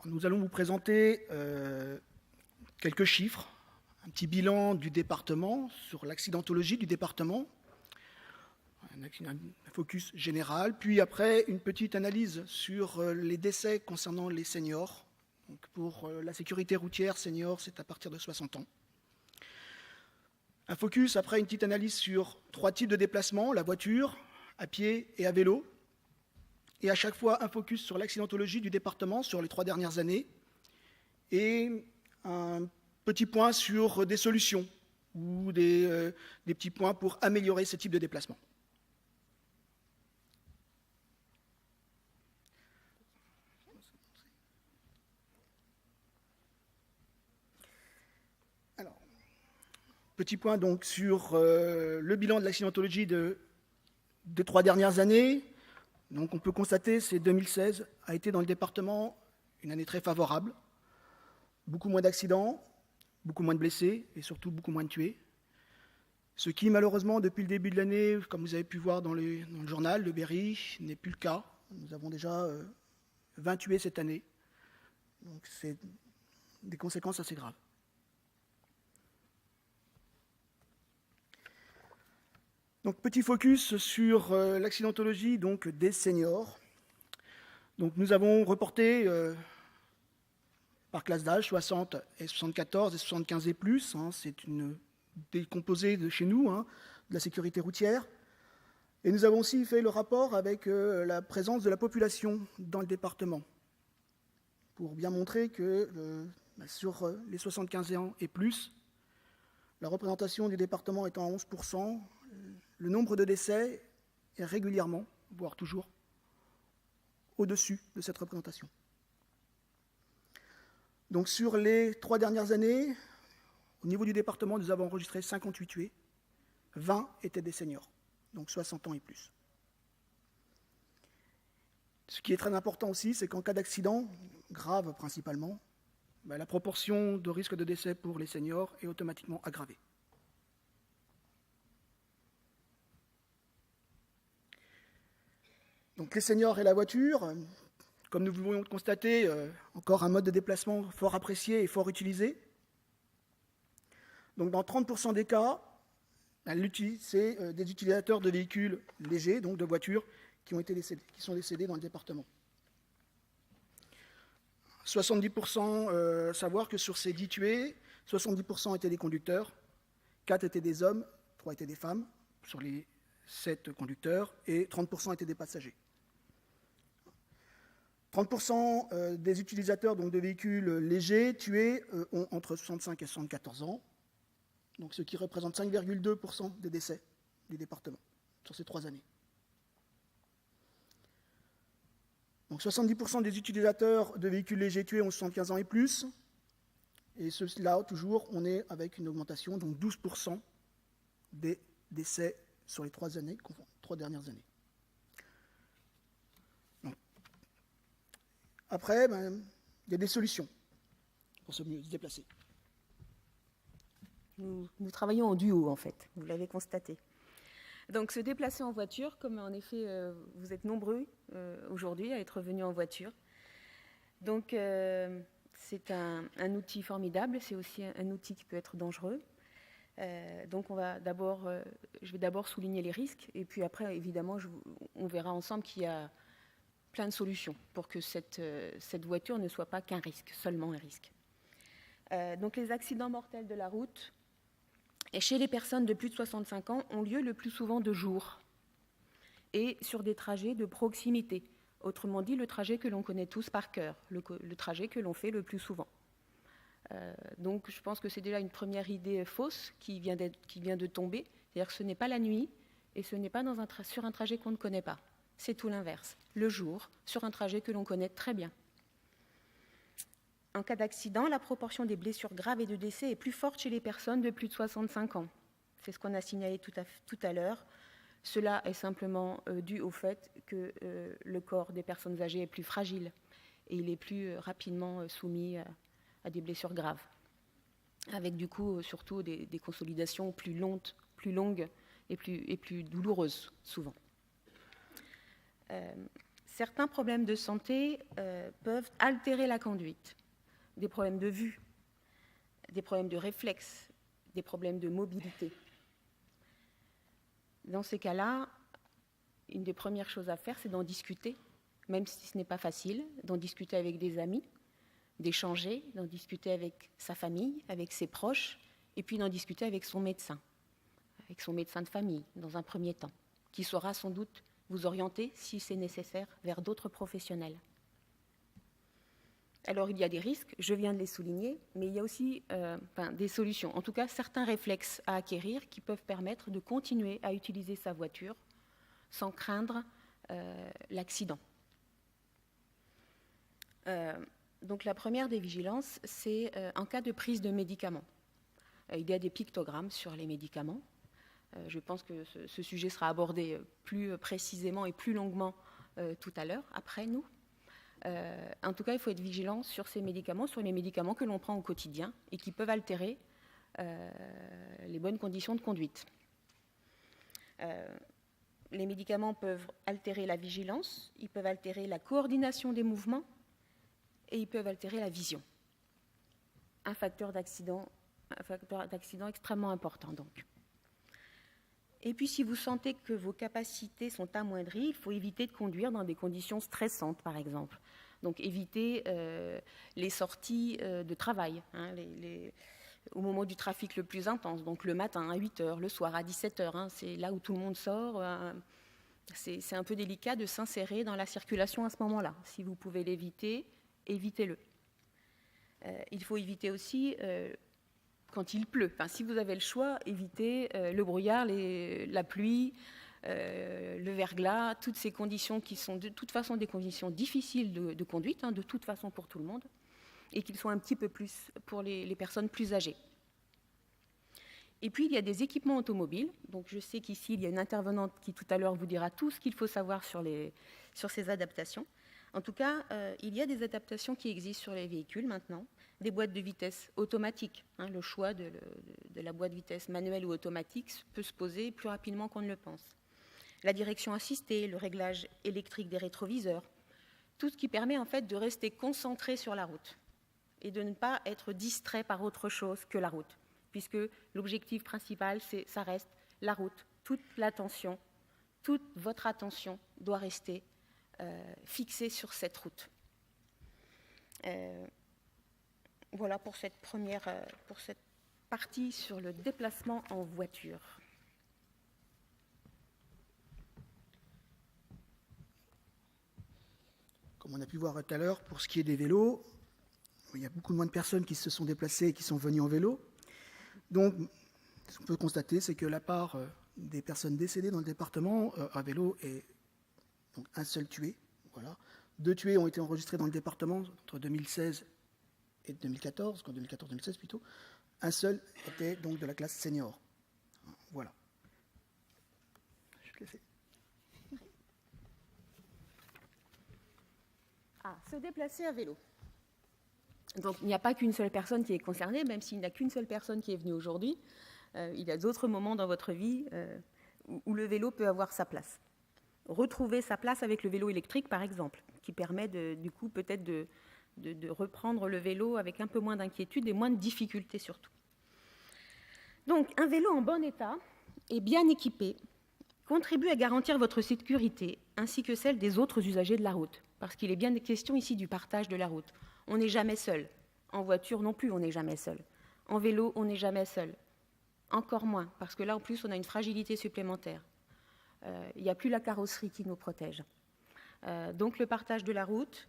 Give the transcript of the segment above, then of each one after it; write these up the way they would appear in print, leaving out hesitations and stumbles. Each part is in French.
Nous allons vous présenter quelques chiffres, un petit bilan du département sur l'accidentologie du département, un focus général, puis après une petite analyse sur les décès concernant les seniors. Donc pour la sécurité routière senior, c'est à partir de 60 ans. Un focus, après une petite analyse sur 3 types de déplacements, la voiture, à pied et à vélo. Et à chaque fois, un focus sur l'accidentologie du département sur les 3 dernières années. Et un petit point sur des solutions ou des petits points pour améliorer ce type de déplacement. Alors, petit point donc sur le bilan de l'accidentologie des 3 dernières années. Donc on peut constater que 2016 a été dans le département une année très favorable. Beaucoup moins d'accidents, beaucoup moins de blessés et surtout beaucoup moins de tués. Ce qui, malheureusement, depuis le début de l'année, comme vous avez pu voir dans le journal de Berry, n'est plus le cas. Nous avons déjà 20 tués cette année. Donc c'est des conséquences assez graves. Donc petit focus sur l'accidentologie donc, des seniors. Donc nous avons reporté par classe d'âge 60 et 74 et 75 et plus. C'est une décomposée de chez nous, de la sécurité routière. Et nous avons aussi fait le rapport avec la présence de la population dans le département pour bien montrer que sur les 75 ans et plus, la représentation du département étant à 11%, le nombre de décès est régulièrement, voire toujours, au-dessus de cette représentation. Donc sur les 3 dernières années, au niveau du département, nous avons enregistré 58 tués, 20 étaient des seniors, donc 60 ans et plus. Ce qui est très important aussi, c'est qu'en cas d'accident, grave principalement, la proportion de risque de décès pour les seniors est automatiquement aggravée. Donc les seniors et la voiture, comme nous pouvons le constater, encore un mode de déplacement fort apprécié et fort utilisé. Donc dans 30% des cas, c'est des utilisateurs de véhicules légers, donc de voitures, qui sont décédés dans le département. 70%, savoir que sur ces 10 tués, 70% étaient des conducteurs, 4 étaient des hommes, 3 étaient des femmes, sur les 7 conducteurs, et 30% étaient des passagers. 30% des utilisateurs donc, de véhicules légers tués ont entre 65 et 74 ans, donc ce qui représente 5,2% des décès du département sur ces 3 années. Donc 70% des utilisateurs de véhicules légers tués ont 75 ans et plus, et là, toujours, on est avec une augmentation, donc 12% des décès sur les 3 dernières années. Après, il y a des solutions pour se déplacer. Nous travaillons en duo, en fait, vous l'avez constaté. Donc, se déplacer en voiture, comme en effet, vous êtes nombreux aujourd'hui à être venus en voiture. Donc, c'est un outil formidable, c'est aussi un outil qui peut être dangereux. Donc, je vais d'abord souligner les risques, et puis après, évidemment, on verra ensemble qu'il y a plein de solutions pour que cette voiture ne soit pas qu'un risque, seulement un risque. Donc les accidents mortels de la route, et chez les personnes de plus de 65 ans, ont lieu le plus souvent de jour et sur des trajets de proximité. Autrement dit, le trajet que l'on connaît tous par cœur, le trajet que l'on fait le plus souvent. Donc je pense que c'est déjà une première idée fausse qui vient de tomber, c'est-à-dire que ce n'est pas la nuit et ce n'est pas sur un trajet qu'on ne connaît pas. C'est tout l'inverse, le jour, sur un trajet que l'on connaît très bien. En cas d'accident, la proportion des blessures graves et de décès est plus forte chez les personnes de plus de 65 ans. C'est ce qu'on a signalé tout à l'heure. Cela est simplement dû au fait que le corps des personnes âgées est plus fragile et il est plus rapidement soumis à des blessures graves, avec du coup surtout des consolidations plus longues et plus douloureuses souvent. Certains problèmes de santé peuvent altérer la conduite, des problèmes de vue, des problèmes de réflexe, des problèmes de mobilité. Dans ces cas-là, une des premières choses à faire, c'est d'en discuter, même si ce n'est pas facile, d'en discuter avec des amis, d'échanger, d'en discuter avec sa famille, avec ses proches, et puis d'en discuter avec son médecin de famille, dans un premier temps, qui saura sans doute vous orienter, si c'est nécessaire, vers d'autres professionnels. Alors, il y a des risques, je viens de les souligner, mais il y a aussi des solutions, en tout cas certains réflexes à acquérir qui peuvent permettre de continuer à utiliser sa voiture sans craindre l'accident. Donc, la première des vigilances, c'est en cas de prise de médicaments. Il y a des pictogrammes sur les médicaments. Je pense que ce sujet sera abordé plus précisément et plus longuement tout à l'heure, après nous. En tout cas, il faut être vigilant sur ces médicaments, sur les médicaments que l'on prend au quotidien et qui peuvent altérer les bonnes conditions de conduite. Les médicaments peuvent altérer la vigilance, ils peuvent altérer la coordination des mouvements et ils peuvent altérer la vision. Un facteur d'accident extrêmement important, donc. Et puis, si vous sentez que vos capacités sont amoindries, il faut éviter de conduire dans des conditions stressantes, par exemple. Donc, éviter les sorties de travail, au moment du trafic le plus intense, donc le matin à 8 h, le soir à 17 h, c'est là où tout le monde sort. C'est un peu délicat de s'insérer dans la circulation à ce moment-là. Si vous pouvez l'éviter, évitez-le. Il faut éviter aussi... quand il pleut. Enfin, si vous avez le choix, évitez le brouillard, la pluie, le verglas, toutes ces conditions qui sont de toute façon des conditions difficiles de conduite, de toute façon pour tout le monde, et qu'ils sont un petit peu plus pour les personnes plus âgées. Et puis, il y a des équipements automobiles. Donc, je sais qu'ici, il y a une intervenante qui, tout à l'heure, vous dira tout ce qu'il faut savoir sur ces adaptations. En tout cas, il y a des adaptations qui existent sur les véhicules maintenant. Des boîtes de vitesse automatiques. Le choix de la boîte de vitesse manuelle ou automatique peut se poser plus rapidement qu'on ne le pense. La direction assistée, le réglage électrique des rétroviseurs, tout ce qui permet en fait de rester concentré sur la route et de ne pas être distrait par autre chose que la route, puisque l'objectif principal, ça reste la route. Toute l'attention, toute votre attention doit rester fixée sur cette route. Voilà pour cette partie sur le déplacement en voiture. Comme on a pu voir tout à l'heure, pour ce qui est des vélos, il y a beaucoup moins de personnes qui se sont déplacées et qui sont venues en vélo. Donc, ce qu'on peut constater, c'est que la part des personnes décédées dans le département à vélo est donc un seul tué. Voilà. 2 tués ont été enregistrés dans le département entre 2016 et 2014, en 2014-2016 plutôt. Un seul était donc de la classe senior. Voilà. Je vais te laisser. Se déplacer à vélo. Donc, il n'y a pas qu'une seule personne qui est concernée, même s'il n'y a qu'une seule personne qui est venue aujourd'hui. Il y a d'autres moments dans votre vie où le vélo peut avoir sa place. Retrouver sa place avec le vélo électrique, par exemple, qui permet du coup peut-être de reprendre le vélo avec un peu moins d'inquiétude et moins de difficultés surtout. Donc, un vélo en bon état et bien équipé contribue à garantir votre sécurité ainsi que celle des autres usagers de la route, parce qu'il est bien question ici du partage de la route. On n'est jamais seul. En voiture non plus, on n'est jamais seul. En vélo, on n'est jamais seul. Encore moins, parce que là, en plus, on a une fragilité supplémentaire. Il n'y a plus la carrosserie qui nous protège. Donc, le partage de la route,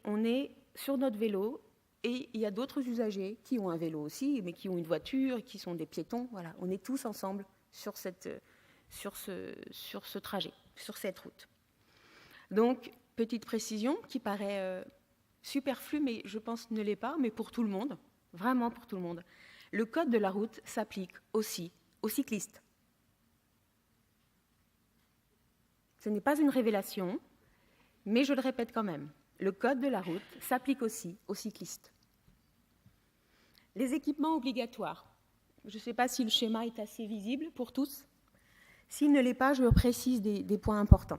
on est sur notre vélo et il y a d'autres usagers qui ont un vélo aussi, mais qui ont une voiture, qui sont des piétons. Voilà, on est tous ensemble sur ce trajet, sur cette route. Donc, petite précision qui paraît superflue, mais je pense ne l'est pas, mais pour tout le monde, vraiment pour tout le monde. Le code de la route s'applique aussi aux cyclistes. Ce n'est pas une révélation, mais je le répète quand même. Le code de la route s'applique aussi aux cyclistes. Les équipements obligatoires. Je ne sais pas si le schéma est assez visible pour tous. S'il ne l'est pas, je précise des points importants.